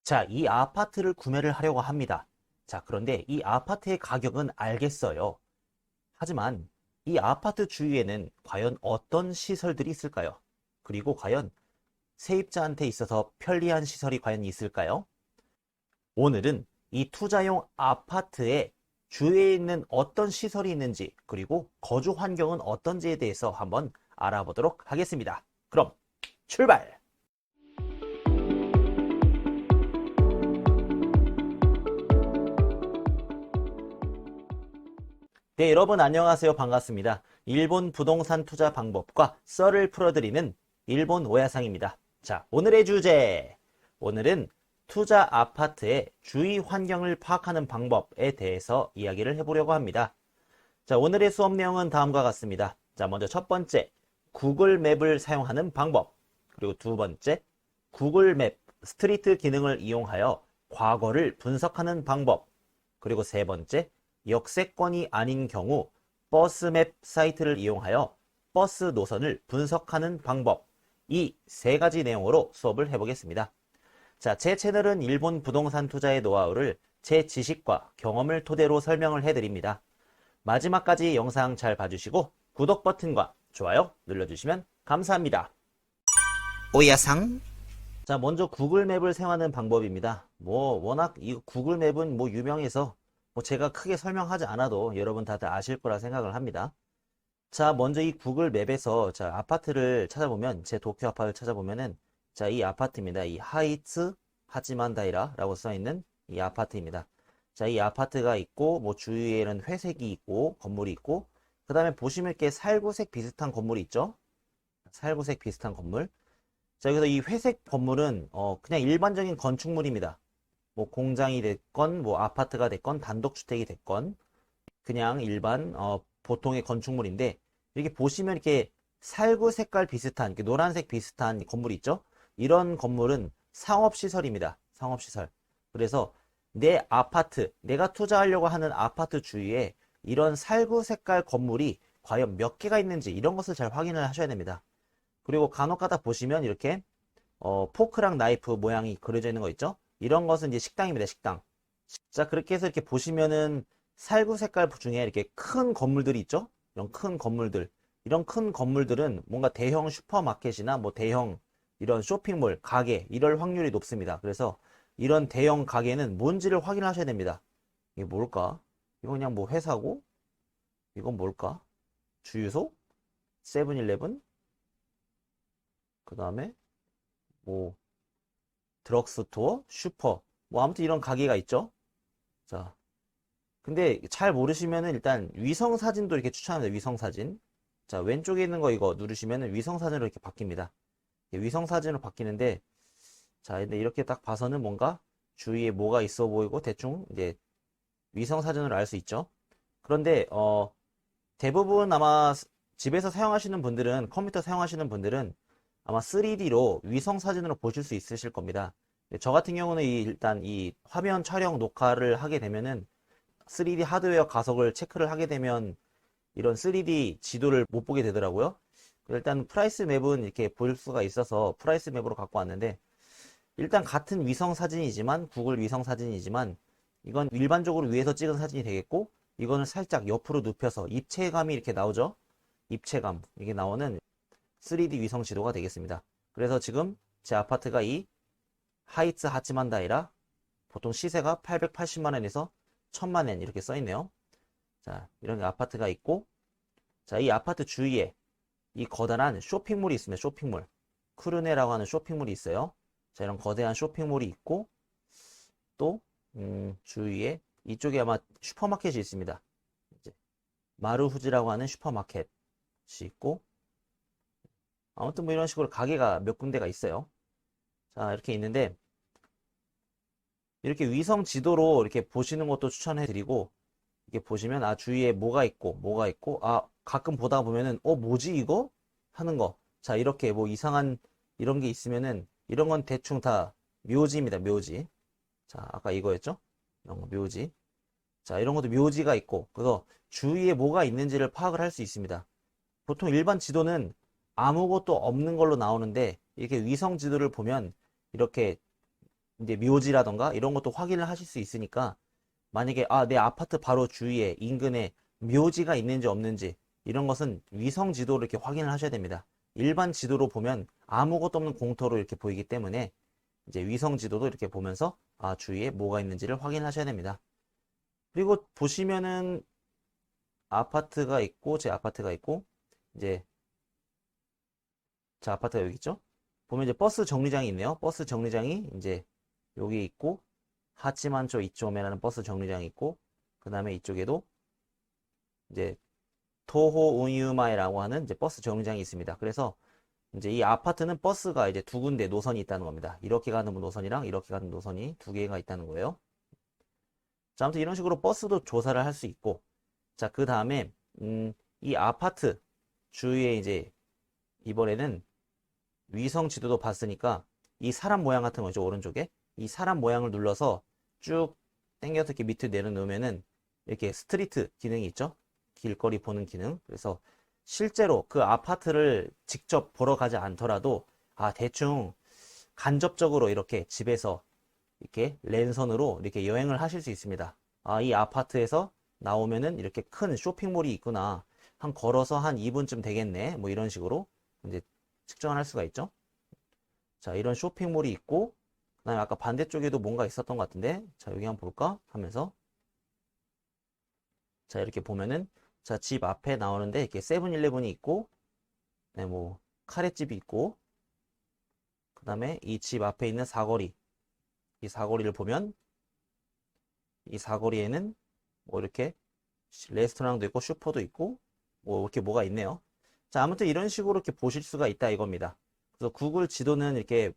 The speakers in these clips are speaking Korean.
자, 이 아파트를 구매를 하려고 합니다. 자, 그런데 이 아파트의 가격은 알겠어요. 하지만 이 아파트 주위에는 과연 어떤 시설들이 있을까요? 그리고 과연 세입자한테 있어서 편리한 시설이 과연 있을까요? 오늘은 이 투자용 아파트의 주위에 있는 어떤 시설이 있는지, 그리고 거주 환경은 어떤지에 대해서 한번 알아보도록 하겠습니다. 그럼 출발! 네, 여러분 안녕하세요. 반갑습니다. 일본 부동산 투자 방법과 썰을 풀어드리는 일본 오야상입니다. 자, 오늘의 주제. 오늘은 투자 아파트의 주위 환경을 파악하는 방법에 대해서 이야기를 해보려고 합니다. 자, 오늘의 수업 내용은 다음과 같습니다. 자, 먼저 첫 번째, 구글 맵을 사용하는 방법. 그리고 두 번째, 구글 맵 스트리트 기능을 이용하여 과거를 분석하는 방법. 그리고 세 번째, 역세권이 아닌 경우 버스맵 사이트를 이용하여 버스 노선을 분석하는 방법. 이 세 가지 내용으로 수업을 해보겠습니다. 자, 제 채널은 일본 부동산 투자의 노하우를 제 지식과 경험을 토대로 설명을 해드립니다. 마지막까지 영상 잘 봐주시고 구독 버튼과 좋아요 눌러주시면 감사합니다. 오야상 자, 먼저 구글 맵을 사용하는 방법입니다. 워낙 이 구글 맵은 유명해서 제가 크게 설명하지 않아도 여러분 다들 아실 거라 생각을 합니다. 자, 먼저 이 구글 맵에서 자, 아파트를 찾아보면, 제 도쿄 아파트를 찾아보면은, 자, 이 아파트입니다. 이 하이츠 하지만다이라라고 써있는 이 아파트입니다. 자, 이 아파트가 있고, 주위에는 회색이 있고, 건물이 있고, 그 다음에 보시면 이렇게 살구색 비슷한 건물이 있죠? 살구색 비슷한 건물. 자, 여기서 이 회색 건물은, 그냥 일반적인 건축물입니다. 공장이 됐건, 아파트가 됐건, 단독주택이 됐건, 그냥 일반, 보통의 건축물인데, 이렇게 보시면 이렇게 살구 색깔 비슷한, 이렇게 노란색 비슷한 건물 있죠? 이런 건물은 상업시설입니다. 상업시설. 그래서 내 아파트, 내가 투자하려고 하는 아파트 주위에 이런 살구 색깔 건물이 과연 몇 개가 있는지 이런 것을 잘 확인을 하셔야 됩니다. 그리고 간혹가다 보시면 이렇게 포크랑 나이프 모양이 그려져 있는 거 있죠? 이런 것은 이제 식당입니다. 식당. 자, 그렇게 해서 이렇게 보시면은 살구 색깔 중에 이렇게 큰 건물들이 있죠? 이런 큰 건물들. 이런 큰 건물들은 뭔가 대형 슈퍼마켓이나 대형 이런 쇼핑몰, 가게, 이럴 확률이 높습니다. 그래서 이런 대형 가게는 뭔지를 확인하셔야 됩니다. 이게 뭘까? 이거 그냥 회사고? 이건 뭘까? 주유소? 세븐일레븐? 그 다음에 뭐 드럭스토어, 슈퍼, 아무튼 이런 가게가 있죠. 자, 근데 잘 모르시면은 일단 위성 사진도 이렇게 추천합니다. 위성 사진. 자, 왼쪽에 있는 거 이거 누르시면은 위성 사진으로 이렇게 바뀝니다. 위성 사진으로 바뀌는데, 자, 근데 이렇게 딱 봐서는 뭔가 주위에 뭐가 있어 보이고 대충 이제 위성 사진으로 알 수 있죠. 그런데 대부분 아마 집에서 사용하시는 분들은, 컴퓨터 사용하시는 분들은 아마 3D로 위성 사진으로 보실 수 있으실 겁니다. 저 같은 경우는 일단 이 화면 촬영 녹화를 하게 되면은 3D 하드웨어 가속을 체크를 하게 되면 이런 3D 지도를 못 보게 되더라고요. 일단 프라이스 맵은 이렇게 볼 수가 있어서 프라이스 맵으로 갖고 왔는데, 일단 같은 위성 사진이지만, 구글 위성 사진이지만, 이건 일반적으로 위에서 찍은 사진이 되겠고, 이거는 살짝 옆으로 눕혀서 입체감이 이렇게 나오죠. 입체감 이게 나오는 3D 위성 지도가 되겠습니다. 그래서 지금 제 아파트가 이 하이츠 하치만다이라, 보통 시세가 880만원에서 1000만원 이렇게 써있네요. 자, 이런 아파트가 있고, 자, 이 아파트 주위에 이 거대한 쇼핑몰이 있습니다. 쇼핑몰. 크루네라고 하는 쇼핑몰이 있어요. 자, 이런 거대한 쇼핑몰이 있고, 또 주위에 이쪽에 아마 슈퍼마켓이 있습니다. 이제 마루후지라고 하는 슈퍼마켓이 있고, 아무튼 이런 식으로 가게가 몇 군데가 있어요. 자, 이렇게 있는데, 이렇게 위성 지도로 이렇게 보시는 것도 추천해 드리고, 이렇게 보시면 주위에 뭐가 있고 가끔 보다 보면은 뭐지 이거? 하는 거. 자, 이렇게 이상한 이런 게 있으면은 이런 건 대충 다 묘지입니다. 묘지. 자, 아까 이거였죠? 이런 거 묘지. 자, 이런 것도 묘지가 있고, 그래서 주위에 뭐가 있는지를 파악을 할 수 있습니다. 보통 일반 지도는 아무것도 없는 걸로 나오는데, 이렇게 위성 지도를 보면 이렇게 이제 묘지라던가 이런 것도 확인을 하실 수 있으니까 만약에 내 아파트 바로 주위에 인근에 묘지가 있는지 없는지 이런 것은 위성 지도로 이렇게 확인을 하셔야 됩니다. 일반 지도로 보면 아무것도 없는 공터로 이렇게 보이기 때문에 이제 위성 지도도 이렇게 보면서 주위에 뭐가 있는지를 확인하셔야 됩니다. 그리고 보시면은 아파트가 있고 제 아파트가 있고 이제 제 아파트가 여기 있죠? 보면 이제 버스 정류장이 있네요. 버스 정류장이 이제 여기 있고 하치만초 이초메라는 버스 정류장이 있고 그 다음에 이쪽에도 이제 토호 운유마에라고 하는 이제 버스 정류장이 있습니다. 그래서 이제 이 아파트는 버스가 이제 두 군데 노선이 있다는 겁니다. 이렇게 가는 노선이랑 이렇게 가는 노선이 두 개가 있다는 거예요. 자, 아무튼 이런 식으로 버스도 조사를 할 수 있고, 자, 그 다음에 이 아파트 주위에 이제 이번에는 위성 지도도 봤으니까 이 사람 모양 같은 거죠, 오른쪽에. 이 사람 모양을 눌러서 쭉 당겨서 이렇게 밑에 내려놓으면은 이렇게 스트리트 기능이 있죠. 길거리 보는 기능. 그래서 실제로 그 아파트를 직접 보러 가지 않더라도 대충 간접적으로 이렇게 집에서 이렇게 랜선으로 이렇게 여행을 하실 수 있습니다. 이 아파트에서 나오면은 이렇게 큰 쇼핑몰이 있구나. 걸어서 한 2분쯤 되겠네. 뭐 이런 식으로 이제 측정을 할 수가 있죠. 자, 이런 쇼핑몰이 있고, 그 다음에 아까 반대쪽에도 뭔가 있었던 것 같은데, 자, 여기 한번 볼까? 하면서, 자, 이렇게 보면은, 자, 집 앞에 나오는데, 이렇게 세븐일레븐이 있고, 네, 뭐, 카레집이 있고, 그 다음에 이 집 앞에 있는 사거리, 이 사거리를 보면, 이 사거리에는 뭐 이렇게 레스토랑도 있고, 슈퍼도 있고, 뭐 이렇게 뭐가 있네요. 자, 아무튼 이런 식으로 이렇게 보실 수가 있다 이겁니다. 그래서 구글 지도는 이렇게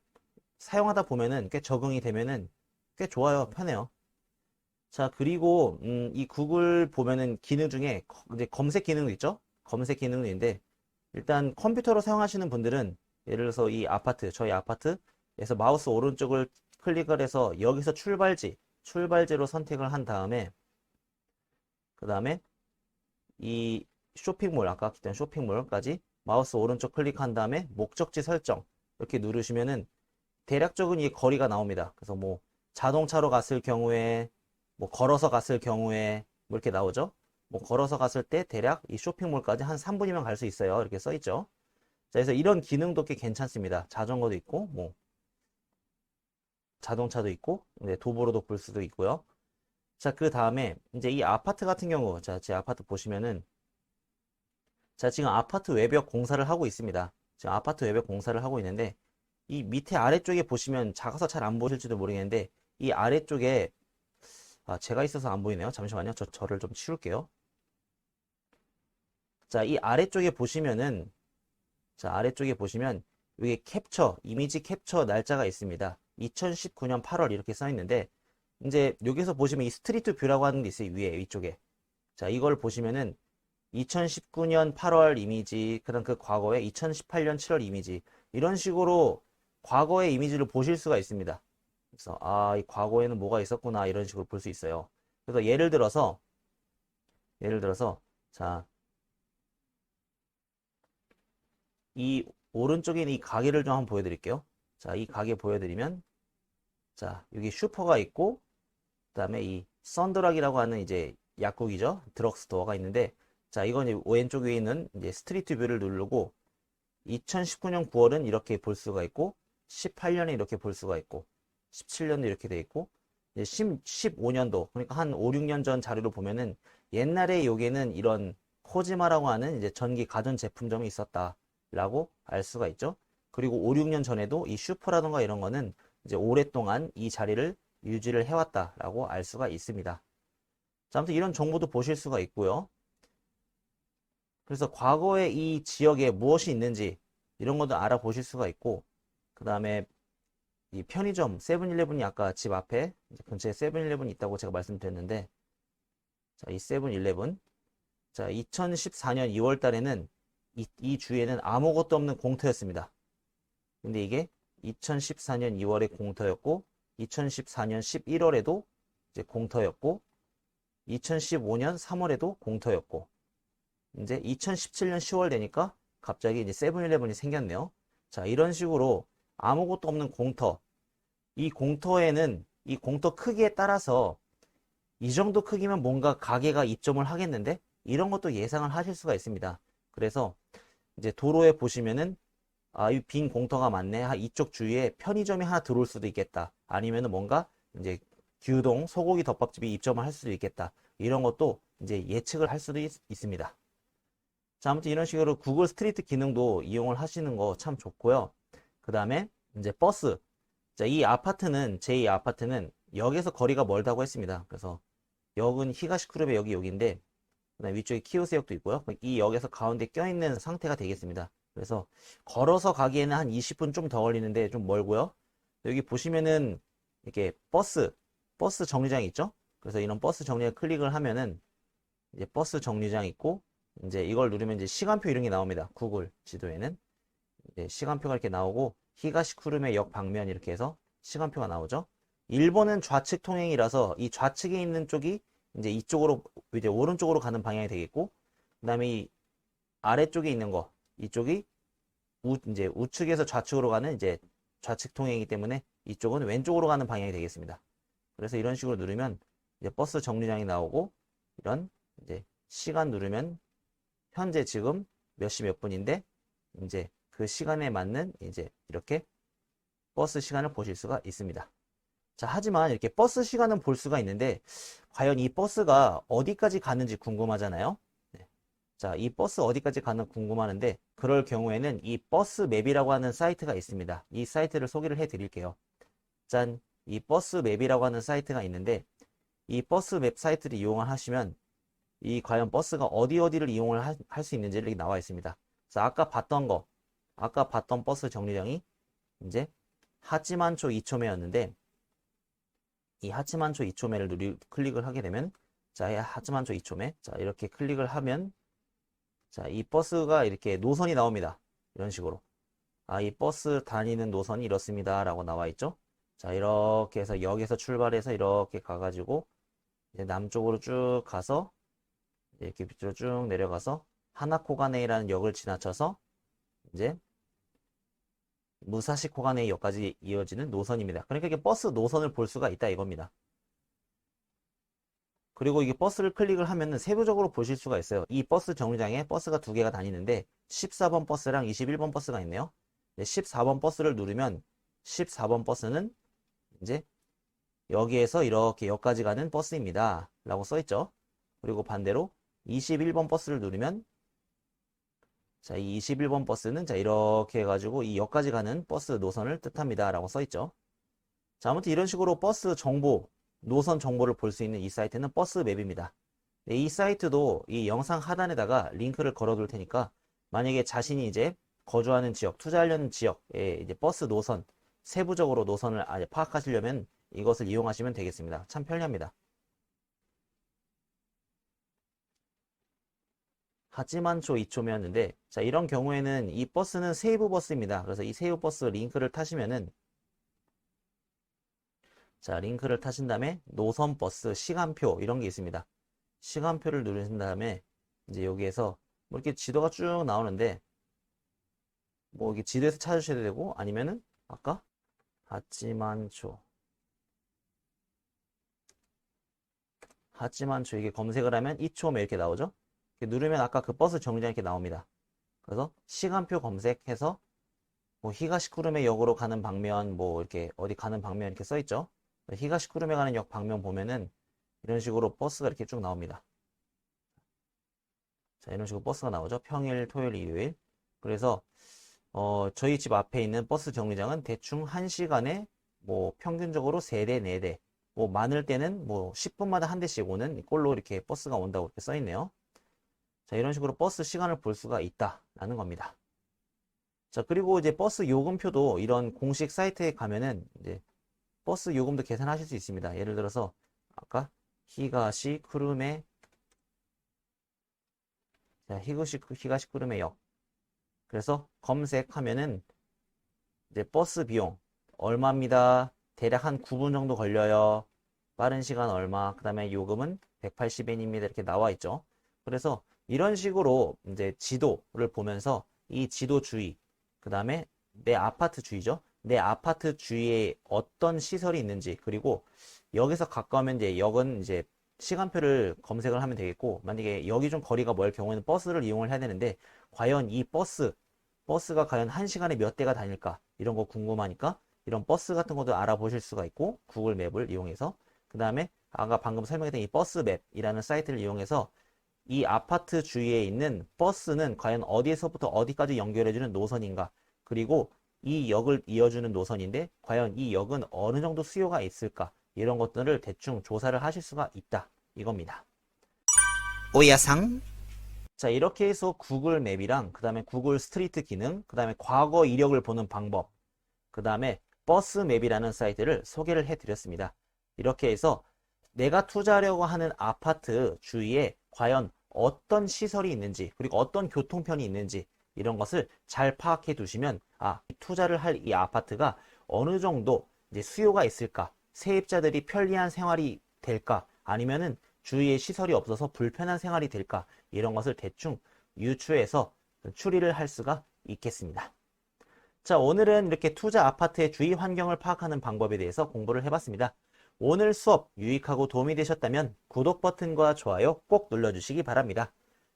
사용하다 보면은 꽤 적응이 되면은 꽤 좋아요. 편해요. 자, 그리고 이 구글 보면은 기능 중에 이제 검색 기능도 있죠? 검색 기능도 있는데 일단 컴퓨터로 사용하시는 분들은 예를 들어서 이 아파트, 저희 아파트에서 마우스 오른쪽을 클릭을 해서 여기서 출발지로 선택을 한 다음에 그 다음에 이 쇼핑몰, 아까 기던 쇼핑몰까지 마우스 오른쪽 클릭한 다음에 목적지 설정 이렇게 누르시면은 대략적인 이 거리가 나옵니다. 그래서 뭐 자동차로 갔을 경우에 뭐 걸어서 갔을 경우에 뭐 이렇게 나오죠. 뭐 걸어서 갔을 때 대략 이 쇼핑몰까지 한 3분이면 갈 수 있어요. 이렇게 써 있죠. 자, 그래서 이런 기능도 꽤 괜찮습니다. 자전거도 있고 뭐 자동차도 있고 도보로도 볼 수도 있고요. 자, 그 다음에 이제 이 아파트 같은 경우 자, 제 아파트 보시면은 자, 지금 아파트 외벽 공사를 하고 있습니다. 지금 아파트 외벽 공사를 하고 있는데 이 밑에 아래쪽에 보시면 작아서 잘 안 보실지도 모르겠는데 이 아래쪽에 제가 있어서 안 보이네요. 잠시만요. 저를 좀 치울게요. 자, 이 아래쪽에 보시면은 자, 아래쪽에 보시면 여기 이미지 캡처 날짜가 있습니다. 2019년 8월 이렇게 써 있는데 이제 여기서 보시면 이 스트리트 뷰라고 하는 게 있어요. 위에 위쪽에. 자, 이걸 보시면은 2019년 8월 이미지, 그다음 그 과거에 2018년 7월 이미지 이런 식으로 과거의 이미지를 보실 수가 있습니다. 그래서 이 과거에는 뭐가 있었구나 이런 식으로 볼 수 있어요. 그래서 예를 들어서 자, 이 오른쪽에 있는 이 가게를 좀 한번 보여드릴게요. 자, 이 가게 보여드리면 자, 여기 슈퍼가 있고 그다음에 이 썬드락이라고 하는 이제 약국이죠. 드럭스토어가 있는데 자, 이건 이제 왼쪽 위에 있는 이제 스트리트 뷰를 누르고 2019년 9월은 이렇게 볼 수가 있고 18년에 이렇게 볼 수가 있고 17년도 이렇게 돼 있고 이제 15년도 그러니까 한 5, 6년 전 자료를 보면은 옛날에 여기에는 이런 코지마라고 하는 이제 전기 가전 제품점이 있었다라고 알 수가 있죠. 그리고 5, 6년 전에도 이 슈퍼라던가 이런 거는 이제 오랫동안 이 자리를 유지를 해왔다라고 알 수가 있습니다. 자, 아무튼 이런 정보도 보실 수가 있고요. 그래서 과거에 이 지역에 무엇이 있는지 이런 것도 알아보실 수가 있고 그 다음에 이 편의점 세븐일레븐이 아까 집 앞에 근처에 세븐일레븐이 있다고 제가 말씀드렸는데 자, 이 세븐일레븐 자, 2014년 2월 달에는 이 주에는 아무것도 없는 공터였습니다. 근데 이게 2014년 2월에 공터였고 2014년 11월에도 이제 공터였고 2015년 3월에도 공터였고 이제 2017년 10월 되니까 갑자기 이제 세븐일레븐이 생겼네요. 자, 이런 식으로 아무것도 없는 공터 이 공터에는 이 공터 크기에 따라서 이 정도 크기면 뭔가 가게가 입점을 하겠는데 이런 것도 예상을 하실 수가 있습니다. 그래서 이제 도로에 보시면은 이 빈 공터가 많네. 이쪽 주위에 편의점이 하나 들어올 수도 있겠다. 아니면은 뭔가 이제 규동 소고기 덮밥집이 입점을 할 수도 있겠다. 이런 것도 이제 예측을 할 수도 있습니다. 자, 아무튼 이런 식으로 구글 스트리트 기능도 이용을 하시는 거 참 좋고요. 그 다음에 이제 버스. 자, 이 아파트는 제2 아파트는 역에서 거리가 멀다고 했습니다. 그래서 역은 히가시쿠르베 역이 여기인데 그다음에 위쪽에 키오스역도 있고요. 이 역에서 가운데 껴있는 상태가 되겠습니다. 그래서 걸어서 가기에는 한 20분 좀 더 걸리는데 좀 멀고요. 여기 보시면은 이렇게 버스 정류장 있죠? 그래서 이런 버스 정류장 클릭을 하면은 이제 버스 정류장 있고 이제 이걸 누르면 이제 시간표 이런 게 나옵니다. 구글 지도에는 이제 시간표가 이렇게 나오고 히가시쿠르메 역 방면 이렇게 해서 시간표가 나오죠. 일본은 좌측 통행이라서 이 좌측에 있는 쪽이 이제 이쪽으로 이제 오른쪽으로 가는 방향이 되겠고 그다음에 이 아래쪽에 있는 거 이쪽이 이제 우측에서 좌측으로 가는 이제 좌측 통행이기 때문에 이쪽은 왼쪽으로 가는 방향이 되겠습니다. 그래서 이런 식으로 누르면 이제 버스 정류장이 나오고 이런 이제 시간 누르면 현재 지금 몇 시 몇 분인데 이제 그 시간에 맞는 이제 이렇게 버스 시간을 보실 수가 있습니다. 자, 하지만 이렇게 버스 시간은 볼 수가 있는데 과연 이 버스가 어디까지 가는지 궁금하잖아요. 네. 자, 이 버스 어디까지 가는 궁금하는데 그럴 경우에는 이 버스 맵이라고 하는 사이트가 있습니다. 이 사이트를 소개를 해 드릴게요. 짠, 이 버스 맵이라고 하는 사이트가 있는데 이 버스 맵 사이트를 이용을 하시면 이 과연 버스가 어디를 이용을 할 수 있는지 이렇게 나와 있습니다. 그래서 아까 봤던 버스 정류장이 이제 하치만초 2초메였는데 이 하치만초 2초메를 클릭을 하게 되면 자, 하치만초 2초메 자, 이렇게 클릭을 하면 자, 이 버스가 이렇게 노선이 나옵니다. 이런 식으로 이 버스 다니는 노선이 이렇습니다 라고 나와 있죠. 자, 이렇게 해서 역에서 출발해서 이렇게 가가지고 이제 남쪽으로 쭉 가서 이렇게 밑으로 쭉 내려가서 하나코가네이라는 역을 지나쳐서 이제 무사시 코가네이 역까지 이어지는 노선입니다. 그러니까 이게 버스 노선을 볼 수가 있다 이겁니다. 그리고 이게 버스를 클릭을 하면은 세부적으로 보실 수가 있어요. 이 버스 정류장에 버스가 두 개가 다니는데 14번 버스랑 21번 버스가 있네요. 14번 버스를 누르면 14번 버스는 이제 여기에서 이렇게 역까지 가는 버스입니다. 라고 써있죠. 그리고 반대로 21번 버스를 누르면 자, 이 21번 버스는 자, 이렇게 해가지고 이 역까지 가는 버스 노선을 뜻합니다. 라고 써있죠. 자, 아무튼 이런 식으로 버스 정보, 노선 정보를 볼 수 있는 이 사이트는 버스 맵입니다. 네, 이 사이트도 이 영상 하단에다가 링크를 걸어둘 테니까 만약에 자신이 이제 거주하는 지역, 투자하려는 지역에 이제 버스 노선, 세부적으로 노선을 아예 파악하시려면 이것을 이용하시면 되겠습니다. 참 편리합니다. 하지만초 2초면인데 자, 이런 경우에는 이 버스는 세이브 버스입니다. 그래서 이 세이브 버스 링크를 타시면은 자, 링크를 타신 다음에 노선 버스 시간표 이런 게 있습니다. 시간표를 누르신 다음에 이제 여기에서 뭐 이렇게 지도가 쭉 나오는데 뭐 이게 지도에서 찾으셔야 되고 아니면은 아까 하지만초 이게 검색을 하면 2초 이렇게 나오죠. 이렇게 누르면 아까 그 버스 정류장 이렇게 나옵니다. 그래서 시간표 검색해서 뭐 히가시쿠르메 역으로 가는 방면 뭐 이렇게 어디 가는 방면 이렇게 써 있죠. 히가시쿠르메 가는 역 방면 보면은 이런 식으로 버스가 이렇게 쭉 나옵니다. 자, 이런 식으로 버스가 나오죠. 평일, 토요일, 일요일. 그래서 저희 집 앞에 있는 버스 정류장은 대충 1시간에 뭐 평균적으로 3대, 4대, 뭐 많을 때는 뭐 10분마다 한 대씩 오는 꼴로 이렇게 버스가 온다고 이렇게 써 있네요. 자, 이런 식으로 버스 시간을 볼 수가 있다라는 겁니다. 자, 그리고 이제 버스 요금표도 이런 공식 사이트에 가면은 이제 버스 요금도 계산하실 수 있습니다. 예를 들어서 아까 히가시쿠르메 자, 히가시쿠르메 역 그래서 검색하면은 이제 버스 비용 얼마입니다. 대략 한 9분 정도 걸려요. 빠른 시간 얼마. 그 다음에 요금은 180엔입니다. 이렇게 나와 있죠. 그래서 이런 식으로 이제 지도를 보면서 이 지도 주위, 그 다음에 내 아파트 주위죠. 내 아파트 주위에 어떤 시설이 있는지, 그리고 여기서 가까우면 이제 역은 이제 시간표를 검색을 하면 되겠고, 만약에 여기 좀 거리가 멀 경우에는 버스를 이용을 해야 되는데, 과연 이 버스가 과연 1시간에 몇 대가 다닐까? 이런 거 궁금하니까 이런 버스 같은 것도 알아보실 수가 있고, 구글 맵을 이용해서. 그 다음에 아까 방금 설명했던 이 버스맵이라는 사이트를 이용해서 이 아파트 주위에 있는 버스는 과연 어디에서부터 어디까지 연결해주는 노선인가? 그리고 이 역을 이어주는 노선인데 과연 이 역은 어느 정도 수요가 있을까? 이런 것들을 대충 조사를 하실 수가 있다. 이겁니다. 오야상, 자, 이렇게 해서 구글 맵이랑 그 다음에 구글 스트리트 기능, 그 다음에 과거 이력을 보는 방법, 그 다음에 버스 맵이라는 사이트를 소개를 해드렸습니다. 이렇게 해서 내가 투자하려고 하는 아파트 주위에 과연 어떤 시설이 있는지, 그리고 어떤 교통편이 있는지, 이런 것을 잘 파악해 두시면, 투자를 할 이 아파트가 어느 정도 이제 수요가 있을까, 세입자들이 편리한 생활이 될까, 아니면은 주위에 시설이 없어서 불편한 생활이 될까, 이런 것을 대충 유추해서 추리를 할 수가 있겠습니다. 자, 오늘은 이렇게 투자 아파트의 주위 환경을 파악하는 방법에 대해서 공부를 해봤습니다. 오늘 수업 유익하고 도움이 되셨다면 구독 버튼과 좋아요 꼭 눌러주시기 바랍니다.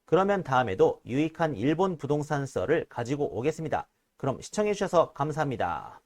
그러면 다음에도 유익한 일본 부동산 썰을 가지고 오겠습니다. 그럼 시청해주셔서 감사합니다.